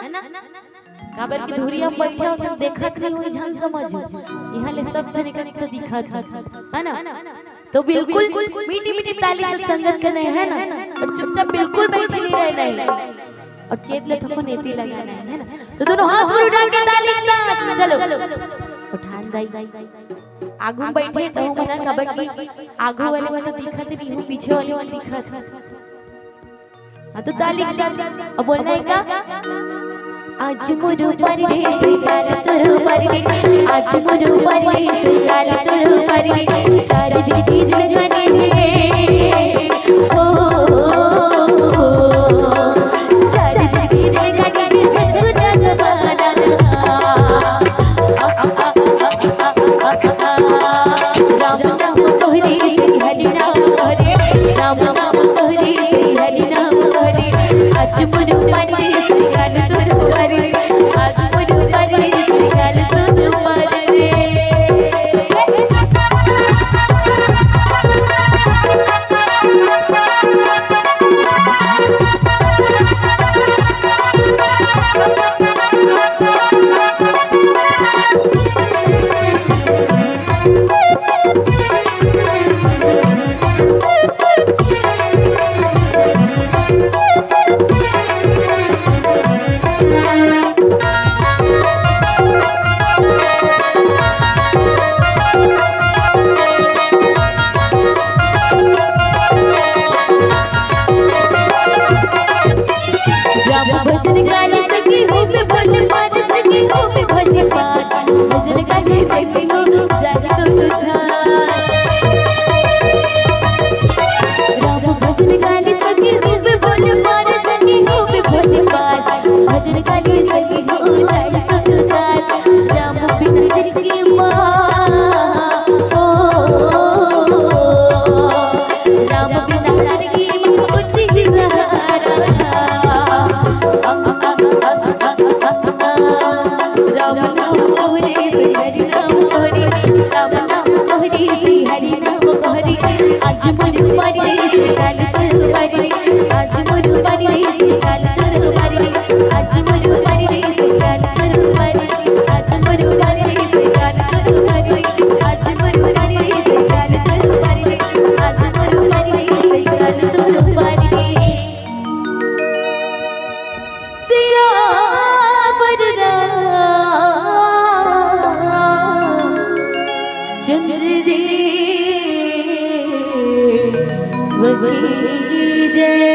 ना काबर की धुरिया बैठे हो तुम देखत नहीं हुई झन समझ यहाँ ले सब जने का तो दिखत है ना। तो बिल्कुल मीठी मीठी ताली से संगत करना है ना और चुपचाप बिल्कुल बैठे नहीं रहना है और चेत ले थको नेति लगाना है ना। तो दोनों हाथ ऊपर उठा के ताली साथ चलो उठान दाई आगू बैठे तो मना काबर की आगू वाले में तो दिखत नहीं हूं पीछे वाले में दिखत है। हां तो ताली के साथ अब बोलना है का आज मुरु परडे सिंगार तुरु परडे आज मुरु परडे सिंगार तुरु परडे चार दिन की जगाने है ओ चार दिन की जगाने छछुटा गवाना राम नाम तोहरे से हरि नाम तोहरे राम नाम तोहरे से हरि नाम तोहरे आज मुरु परडे सिंगार तुरु परडे आज मुरु परडे सिंगार तुरु परडे।